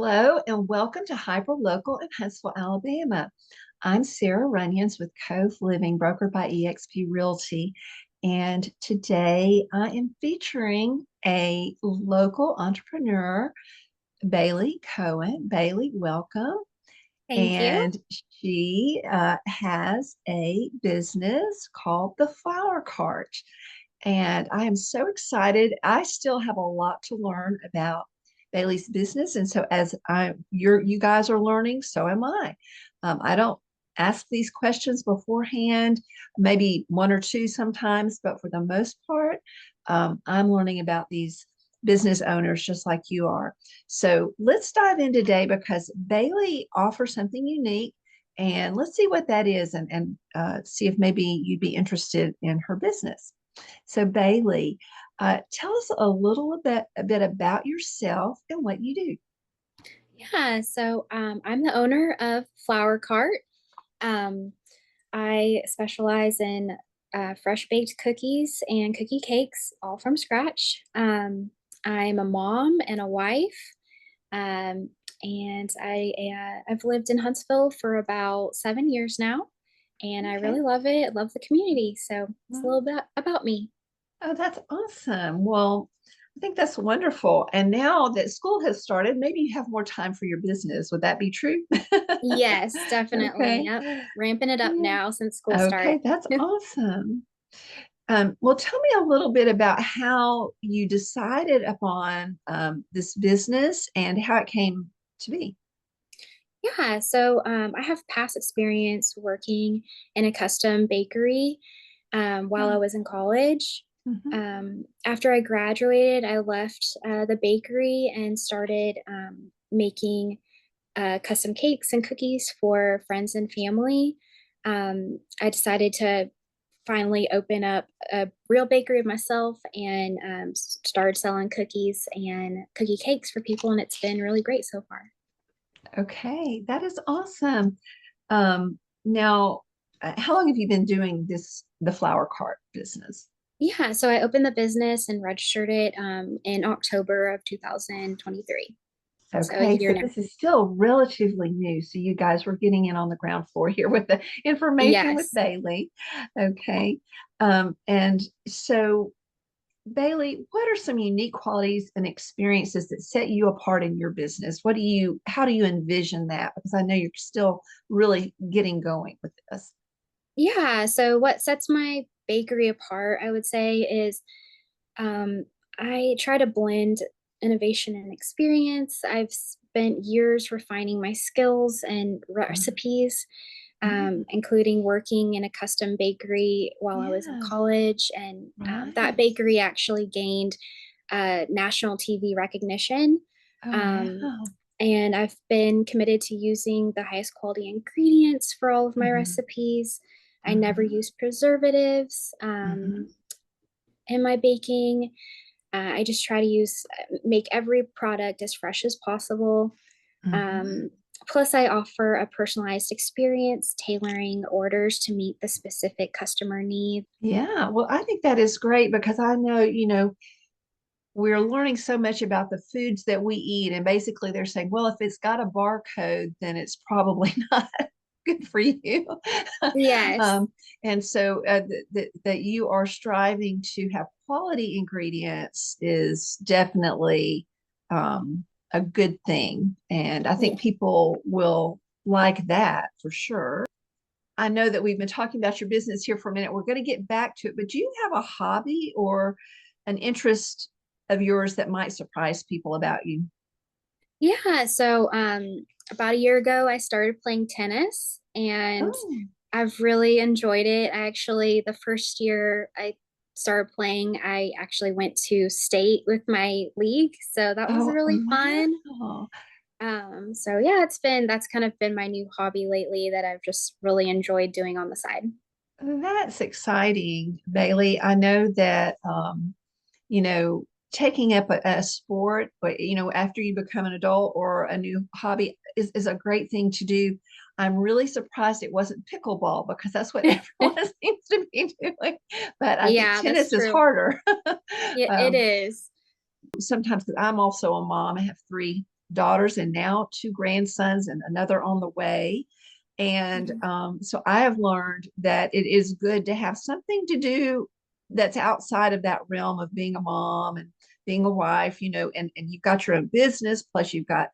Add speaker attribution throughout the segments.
Speaker 1: Hello and welcome to Hyperlocal in Huntsville, Alabama. I'm Sara Runyans with Cove Living Brokered by eXp Realty. And today I am featuring a local entrepreneur, Bailey Cohen. Bailey, welcome.
Speaker 2: Thank you.
Speaker 1: And she has a business called The Flower Cart. And I am so excited. I still have a lot to learn about Bailey's business. And so as you guys are learning, so am I. I don't ask these questions beforehand, maybe one or two sometimes, but for the most part, I'm learning about these business owners just like you are. So let's dive in today because Bailey offers something unique. And let's see what that is and see if maybe you'd be interested in her business. So, Bailey, tell us a bit about yourself and what you do.
Speaker 2: I'm the owner of Flower Cart. Um, I specialize in fresh baked cookies and cookie cakes, all from scratch. I'm a mom and a wife, and I've lived in Huntsville for about 7 years now, and I
Speaker 1: Okay.
Speaker 2: really love it. I love the community. So it's a
Speaker 1: Well,
Speaker 2: little bit about me.
Speaker 1: oh, that's awesome. Well, I think that's wonderful. And now that school has started, maybe you have more time for your business. Would that be true?
Speaker 2: Yes, definitely.
Speaker 1: Okay.
Speaker 2: Yep, ramping it up
Speaker 1: Yeah.
Speaker 2: now since school start.
Speaker 1: Okay, that's awesome. Well, tell me a little bit about how you decided upon this business and how it came to be.
Speaker 2: I have past experience working in a custom bakery while I
Speaker 1: Oh,
Speaker 2: was in college.
Speaker 1: mhm.
Speaker 2: After I graduated, I left the bakery and started making custom cakes and cookies for friends and family. I decided to finally open up a real bakery of myself and started selling cookies and cookie cakes for people, and it's been really great so far.
Speaker 1: Okay, that is awesome. Now, how long have you been doing the flower cart business?
Speaker 2: Yeah, so I opened the business and registered it in October of 2023. So a
Speaker 1: Okay,
Speaker 2: year
Speaker 1: so
Speaker 2: now.
Speaker 1: this is still relatively new. So you guys were getting in on the ground floor here with the information with
Speaker 2: Yes.
Speaker 1: Bailey. Okay. And so Bailey, what are some unique qualities and experiences that set you apart in your business? How do you envision that? Because I know you're still really getting going with this.
Speaker 2: Yeah, so what sets my bakery apart, I would say, is um, I try to blend innovation and experience. I've spent years refining my skills and recipes,
Speaker 1: Mhm.
Speaker 2: including working in a custom bakery while I was in
Speaker 1: Yeah,
Speaker 2: college. And that
Speaker 1: right.
Speaker 2: bakery actually gained national TV recognition.
Speaker 1: Oh,
Speaker 2: Um,
Speaker 1: wow.
Speaker 2: and I've been committed to using the highest quality ingredients for all of my
Speaker 1: Mhm,
Speaker 2: recipes. I never
Speaker 1: mhm,
Speaker 2: use preservatives
Speaker 1: mhm,
Speaker 2: in my baking. I just try to make every product as fresh as possible.
Speaker 1: mhm.
Speaker 2: Um, Plus, I offer a personalized experience, tailoring orders to meet the specific customer need.
Speaker 1: Yeah, well, I think that is great because I know, we're learning so much about the foods that we eat. And basically, they're saying, well, if it's got a barcode, then it's probably not good for you.
Speaker 2: Yes.
Speaker 1: um, and so that you are striving to have quality ingredients is definitely a good thing. And I
Speaker 2: Yeah.
Speaker 1: think people will like that for sure. I know that we've been talking about your business here for a minute. We're going to get back to it, but do you have a hobby or an interest of yours that might surprise people about you?
Speaker 2: About a year ago, I started playing tennis and
Speaker 1: Oh,
Speaker 2: I've really enjoyed it. The first year I started playing, I actually went to state with my league. So that was
Speaker 1: oh,
Speaker 2: really fun.
Speaker 1: wow.
Speaker 2: That's kind of been my new hobby lately that I've just really enjoyed doing on the side.
Speaker 1: That's exciting, Bailey. I know that, taking up a sport, but, after you become an adult or a new hobby is a great thing to do. I'm really surprised it wasn't pickleball because that's what everyone seems to be doing. But I think
Speaker 2: Yeah, that's
Speaker 1: tennis is
Speaker 2: true.
Speaker 1: harder.
Speaker 2: Yeah, it
Speaker 1: um,
Speaker 2: is.
Speaker 1: Sometimes 'cause I'm also a mom. I have three daughters and now two grandsons and another on the way. And
Speaker 2: Mhm.
Speaker 1: so I have learned that it is good to have something to do that's outside of that realm of being a mom and being a wife, and you've got your own business, plus you've got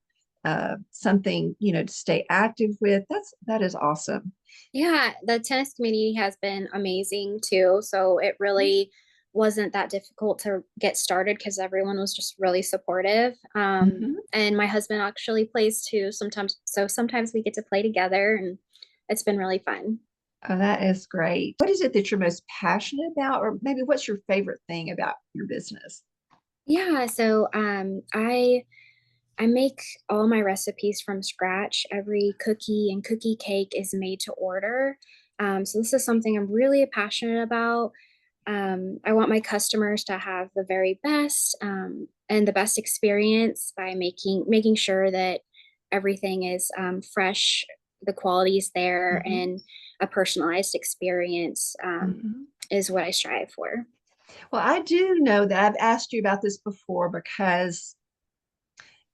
Speaker 1: something, to stay active with. That is awesome.
Speaker 2: Yeah, the tennis community has been amazing too. So it really wasn't that difficult to get started because everyone was just really supportive.
Speaker 1: Mhm.
Speaker 2: And my husband actually plays too sometimes. So sometimes we get to play together and it's been really fun.
Speaker 1: Oh, that is great. What is it that you're most passionate about, or maybe what's your favorite thing about your business?
Speaker 2: Yeah, so I make all my recipes from scratch. Every cookie and cookie cake is made to order. So this is something I'm really passionate about. I want my customers to have the very best and the best experience by making sure that everything is fresh, the quality is there,
Speaker 1: Hmm.
Speaker 2: and a personalized experience
Speaker 1: Hmm.
Speaker 2: is what I strive for.
Speaker 1: Well, I do know that I've asked you about this before because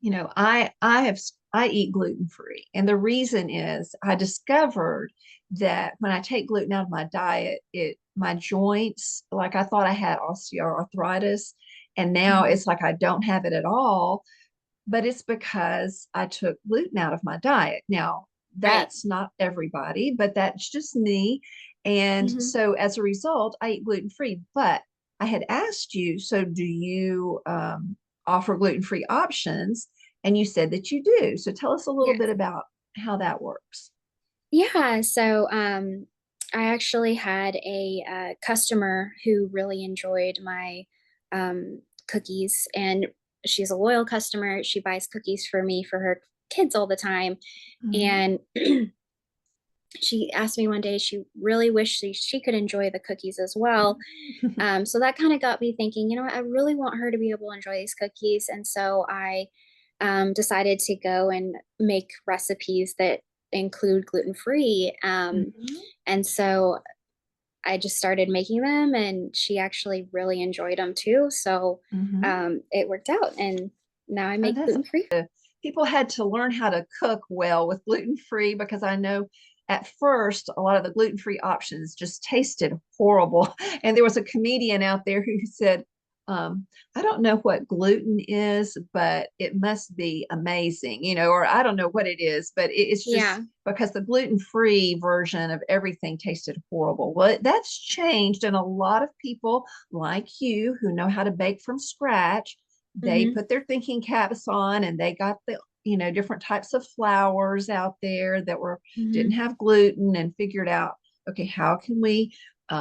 Speaker 1: I eat gluten free, and the reason is I discovered that when I take gluten out of my diet, it my joints, like I thought I had osteoarthritis, and now
Speaker 2: Mhm.
Speaker 1: it's like I don't have it at all. But it's because I took gluten out of my diet. Now,
Speaker 2: Right.
Speaker 1: that's not everybody, but that's just me. And
Speaker 2: Hmm.
Speaker 1: so as a result, I eat gluten free. But I had asked you, so do you offer gluten free options? And you said that you do. So tell us a little bit
Speaker 2: Yes.
Speaker 1: about how that works.
Speaker 2: Yeah. So I actually had a customer who really enjoyed my cookies, and she's a loyal customer. She buys cookies for me for her kids all the time.
Speaker 1: Mhm.
Speaker 2: And she asked me one day, she really wished she could enjoy the cookies as well. So that kind of got me thinking, I really want her to be able to enjoy these cookies. And so I decided to go and make recipes that include gluten free.
Speaker 1: Mhm.
Speaker 2: And so I just started making them, and she actually really enjoyed them too. So
Speaker 1: Mhm.
Speaker 2: it worked out, and now I
Speaker 1: Oh,
Speaker 2: make
Speaker 1: that's
Speaker 2: gluten free.
Speaker 1: people had to learn how to cook well with gluten free because I know at first a lot of the gluten free options just tasted horrible. And there was a comedian out there who said, I don't know what gluten is, but it must be amazing, or I don't know what it is, but it's just
Speaker 2: Yeah.
Speaker 1: because the gluten free version of everything tasted horrible. Well, that's changed, and a lot of people like you who know how to bake from scratch, they
Speaker 2: Hmm.
Speaker 1: put their thinking caps on and they got the different types of flours out there that were didn't
Speaker 2: Hmm.
Speaker 1: have gluten, and figured out, okay, how can we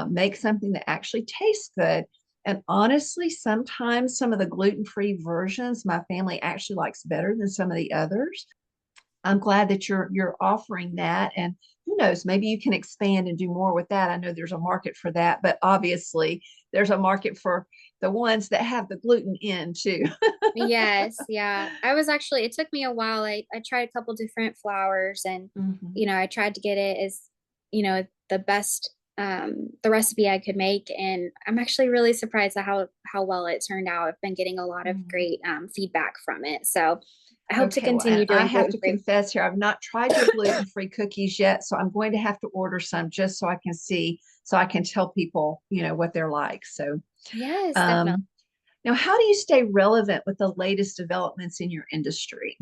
Speaker 1: make something that actually tastes good. And honestly, sometimes some of the gluten-free versions my family actually likes better than some of the others. I'm glad that you're offering that, and who knows, maybe you can expand and do more with that. I know there's a market for that, but obviously there's a market for the ones that have the gluten in too.
Speaker 2: Yes, yeah. It took me a while. I tried a couple different flours, and
Speaker 1: Mhm.
Speaker 2: I tried to get it as, the best the recipe I could make, and I'm actually really surprised at how well it turned out. I've been getting a lot of
Speaker 1: Mhm.
Speaker 2: great feedback from it. So I hope to
Speaker 1: Okay, well, and
Speaker 2: continue
Speaker 1: I
Speaker 2: doing
Speaker 1: have
Speaker 2: gluten
Speaker 1: to
Speaker 2: free.
Speaker 1: confess here, I've not tried your gluten-free cookies yet, so I'm going to have to order some just so I can see, so I can tell people, what they're like. So,
Speaker 2: Yes, definitely.
Speaker 1: um, now, how do you stay relevant with the latest developments in your industry?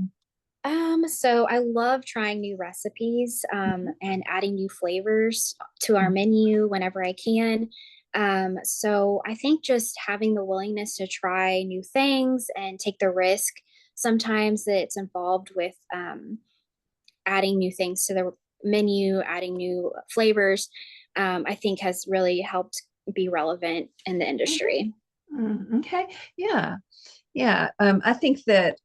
Speaker 2: So I love trying new recipes and adding new flavors to our
Speaker 1: Mhm.
Speaker 2: menu whenever I can. So I think just having the willingness to try new things and take the risk sometimes that it's involved with adding new things to the menu, adding new flavors, I think has really helped be relevant in the
Speaker 1: Mhm.
Speaker 2: industry.
Speaker 1: Okay. Yeah. Yeah. I think that,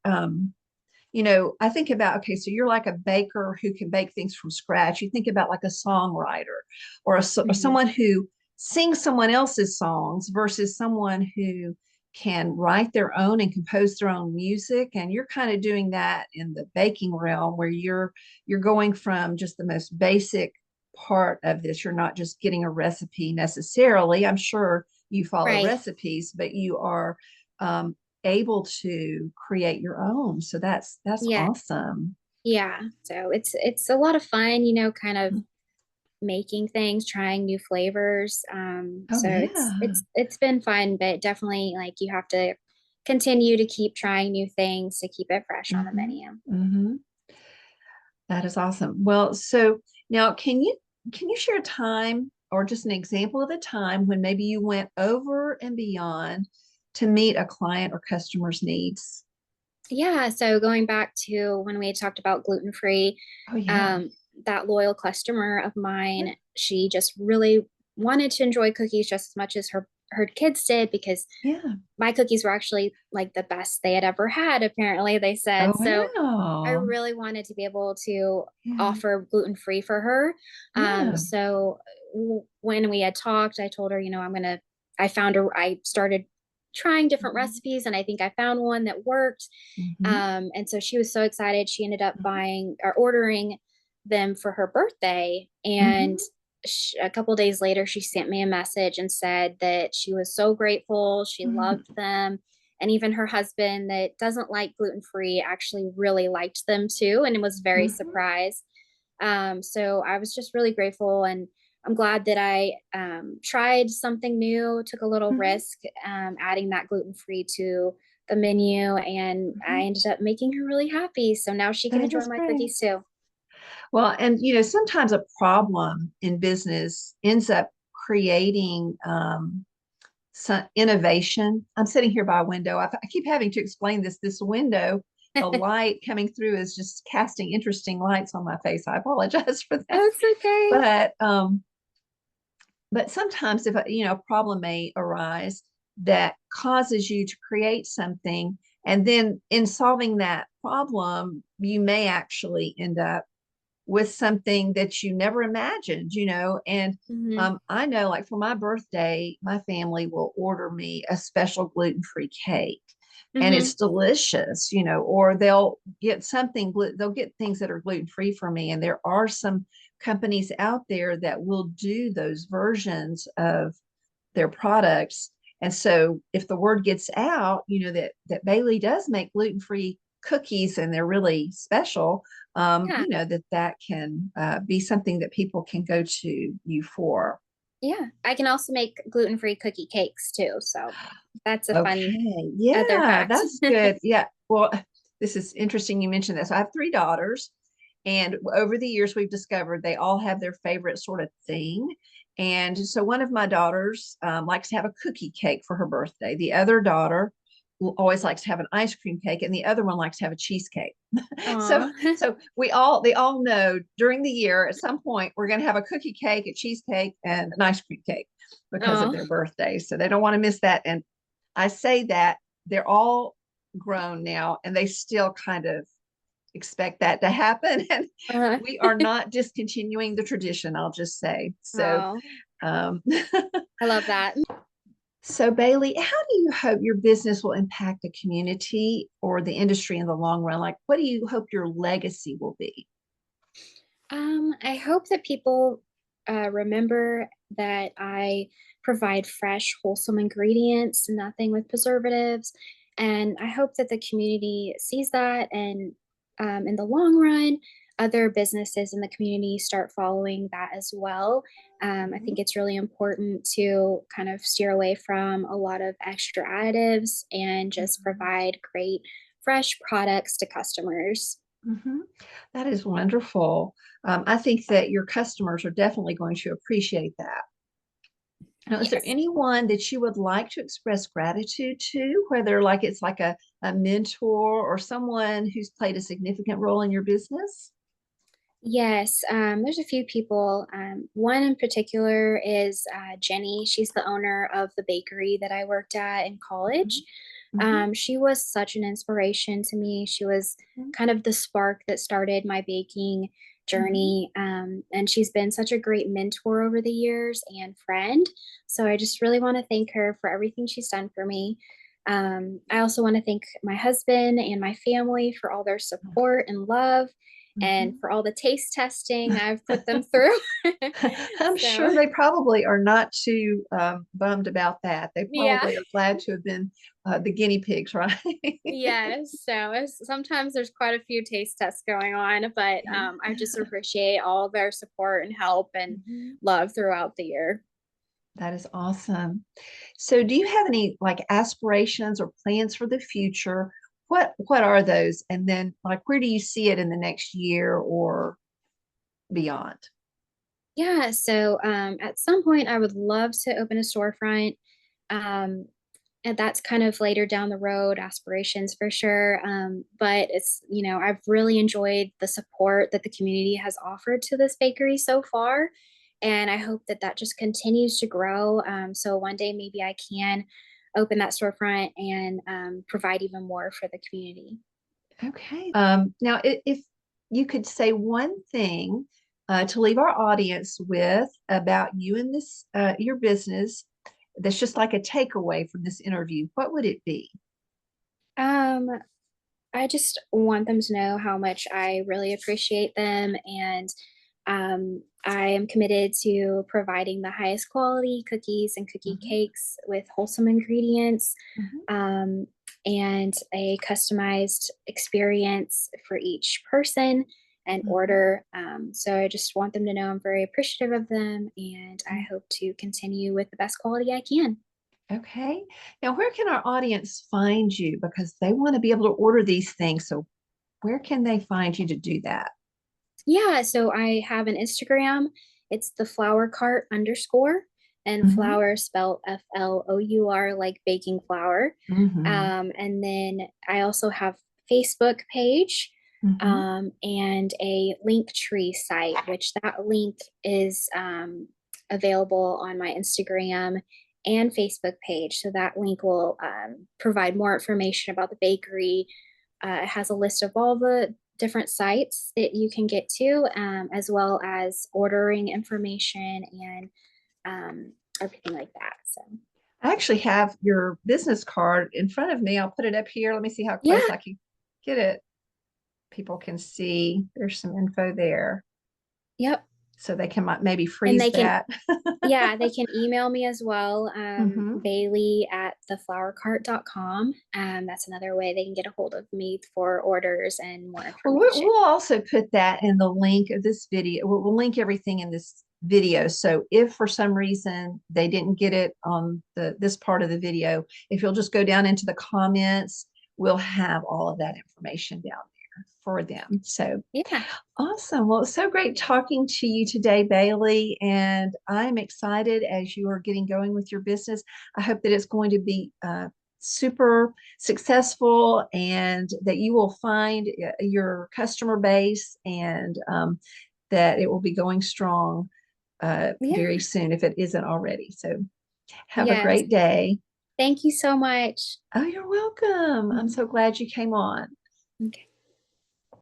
Speaker 1: I think about, okay, so you're like a baker who can bake things from scratch. You think about like a songwriter, or
Speaker 2: Mhm.
Speaker 1: someone who sings someone else's songs versus someone who can write their own and compose their own music. And you're kind of doing that in the baking realm where you're going from just the most basic part of this. You're not just getting a recipe necessarily. I'm sure you follow
Speaker 2: Right.
Speaker 1: recipes, but you are um, able to create your own. So that's
Speaker 2: Yeah.
Speaker 1: awesome.
Speaker 2: Yeah. So it's a lot of fun, kind of making things, trying new flavors.
Speaker 1: Oh
Speaker 2: So
Speaker 1: yeah.
Speaker 2: it's been fun, but definitely like you have to continue to keep trying new things to keep it fresh on the
Speaker 1: Hmm.
Speaker 2: menu.
Speaker 1: Hmm. That is awesome. Well, so now can you share a time or just an example of a time when maybe you went over and beyond to meet a client or customer's needs?
Speaker 2: Yeah, so going back to when we had talked about gluten-free,
Speaker 1: Oh yeah.
Speaker 2: um, that loyal customer of mine, she just really wanted to enjoy cookies just as much as her kids did because
Speaker 1: Yeah.
Speaker 2: my cookies were actually like the best they had ever had, apparently they
Speaker 1: Oh
Speaker 2: said. So I
Speaker 1: wow.
Speaker 2: really wanted to be able to
Speaker 1: Yeah.
Speaker 2: offer gluten-free for her.
Speaker 1: Yeah.
Speaker 2: So when we had talked, I told her, I started trying different
Speaker 1: Mhm.
Speaker 2: recipes and I think I found one that worked.
Speaker 1: Mhm.
Speaker 2: And so she was so excited. She ended up
Speaker 1: Mhm.
Speaker 2: buying or ordering them for her birthday. And
Speaker 1: Mhm.
Speaker 2: a couple days later, she sent me a message and said that she was so grateful. She
Speaker 1: Mhm.
Speaker 2: loved them. And even her husband, that doesn't like gluten free, actually really liked them too. And was very
Speaker 1: Mhm.
Speaker 2: surprised. So I was just really grateful. And I'm glad that I tried something new, took a little
Speaker 1: Mhm.
Speaker 2: risk adding that gluten free to the menu, and I
Speaker 1: Mhm.
Speaker 2: ended up making her really happy. So now she can
Speaker 1: That
Speaker 2: enjoy
Speaker 1: is
Speaker 2: my
Speaker 1: great.
Speaker 2: cookies too.
Speaker 1: Well, and sometimes a problem in business ends up creating some innovation. I'm sitting here by a window. I keep having to explain this. This window, the light coming through is just casting interesting lights on my face. I apologize for that.
Speaker 2: Oh, it's okay.
Speaker 1: But sometimes if a problem may arise that causes you to create something, and then in solving that problem, you may actually end up with something that you never imagined, and
Speaker 2: Hmm.
Speaker 1: I know, like, for my birthday, my family will order me a special gluten-free cake, and
Speaker 2: Hmm.
Speaker 1: it's delicious, or they'll get things that are gluten-free for me. And there are some companies out there that will do those versions of their products. And so if the word gets out, that Bailey does make gluten-free cookies and they're really special,
Speaker 2: Yeah.
Speaker 1: that can be something that people can go to you for.
Speaker 2: Yeah. I can also make gluten free cookie cakes too. So that's a fun
Speaker 1: Okay.
Speaker 2: other
Speaker 1: Yeah,
Speaker 2: fact.
Speaker 1: that's good. Yeah. Well, this is interesting you mentioned this. I have three daughters, and over the years, we've discovered they all have their favorite sort of thing. And so one of my daughters likes to have a cookie cake for her birthday. The other daughter always likes to have an ice cream cake, and the other one likes to have a cheesecake. so
Speaker 2: Aw.
Speaker 1: so they all know during the year at some point we're going to have a cookie cake, a cheesecake, and an ice cream cake because of
Speaker 2: Aw.
Speaker 1: their birthdays. So they don't want to miss that. And I say that they're all grown now and they still kind of expect that to happen. And
Speaker 2: Uh,
Speaker 1: we are not discontinuing the tradition, I'll just say. So,
Speaker 2: oh,
Speaker 1: um,
Speaker 2: I love that.
Speaker 1: so Bailey, how do you hope your business will impact the community or the industry in the long run? Like, what do you hope your legacy will be?
Speaker 2: I hope that people remember that I provide fresh, wholesome ingredients, nothing with preservatives. And I hope that the community sees that. And in the long run, other businesses in the community start following that as well. I
Speaker 1: Mhm.
Speaker 2: think it's really important to kind of steer away from a lot of extra additives and just
Speaker 1: Mhm.
Speaker 2: provide great, fresh products to customers.
Speaker 1: Mhm. That is wonderful. I think that your customers are definitely going to appreciate that. Now, is there
Speaker 2: Yes.
Speaker 1: anyone that you would like to express gratitude to, whether like it's like a mentor or someone who's played a significant role in your business?
Speaker 2: Yes, there's a few people. One in particular is Jenny. She's the owner of the bakery that I worked at in college.
Speaker 1: Mhm. Mhm.
Speaker 2: She was such an inspiration to me. She was kind of the spark that started my baking
Speaker 1: Mhm.
Speaker 2: journey. And she's been such a great mentor over the years and friend. So I just really want to thank her for everything she's done for me. I also want to thank my husband and my family for all their support and love. and
Speaker 1: Mhm.
Speaker 2: for all the taste testing I've put them through.
Speaker 1: I'm
Speaker 2: So,
Speaker 1: sure they probably are not too bummed about that. They
Speaker 2: yeah.
Speaker 1: probably are glad to have been the guinea pigs, right?
Speaker 2: Yes, so sometimes there's quite a few taste tests going on, but
Speaker 1: Yeah.
Speaker 2: I just appreciate all their support and help and
Speaker 1: Mhm.
Speaker 2: love throughout the year.
Speaker 1: That is awesome. So, do you have any like aspirations or plans for the future? What are those? And then, like, where do you see it in the next year or beyond?
Speaker 2: Yeah, so at some point, I would love to open a storefront. Um, and that's kind of later down the road aspirations for sure. But it's, I've really enjoyed the support that the community has offered to this bakery so far. And I hope that that just continues to grow. So one day maybe I can open that storefront and provide even more for the community.
Speaker 1: Okay. Now, if you could say one thing to leave our audience with about you and this your business, that's just like a takeaway from this interview, what would it be?
Speaker 2: Um, I just want them to know how much I really appreciate them, and I am committed to providing the highest quality cookies and cookie
Speaker 1: Mhm,
Speaker 2: cakes with wholesome ingredients,
Speaker 1: mhm,
Speaker 2: um, and a customized experience for each person and
Speaker 1: mhm,
Speaker 2: order. So I just want them to know I'm very appreciative of them, and I
Speaker 1: mhm.
Speaker 2: hope to continue with the best quality I can.
Speaker 1: Okay. Now, where can our audience find you? Because they want to be able to order these things. So, where can they find you to do that?
Speaker 2: Yeah, so I have an Instagram. It's the flour cart underscore, and
Speaker 1: Hmm.
Speaker 2: flour spelled FLOUR, like baking flour.
Speaker 1: Hmm.
Speaker 2: And then I also have Facebook page,
Speaker 1: Hmm.
Speaker 2: and a link tree site, which that link is available on my Instagram and Facebook page. So that link will provide more information about the bakery. It has a list of all the different sites that you can get to, as well as ordering information and everything like that. So,
Speaker 1: I actually have your business card in front of me. I'll put it up here. Let me see how close
Speaker 2: yeah,
Speaker 1: I can get it. People can see there's some info there.
Speaker 2: yep.
Speaker 1: So they can maybe
Speaker 2: And
Speaker 1: freeze
Speaker 2: they can,
Speaker 1: that.
Speaker 2: yeah, they can email me as well,
Speaker 1: Hmm.
Speaker 2: Bailey at theflowercart.com. That's another way they can get a hold of me for orders and more
Speaker 1: Well,
Speaker 2: information.
Speaker 1: we'll also put that in the link of this video. We'll link everything in this video. So if for some reason they didn't get it on this part of the video, if you'll just go down into the comments, we'll have all of that information down there for them. So
Speaker 2: Yeah.
Speaker 1: awesome. Well, it's so great talking to you today, Bailey. And I'm excited as you are getting going with your business. I hope that it's going to be super successful and that you will find your customer base and that it will be going strong very
Speaker 2: Yeah.
Speaker 1: soon if it isn't already. So have a
Speaker 2: Yes.
Speaker 1: great day.
Speaker 2: Thank you so much.
Speaker 1: Oh, you're welcome. I'm
Speaker 2: Mhm.
Speaker 1: so glad you came on.
Speaker 2: Okay.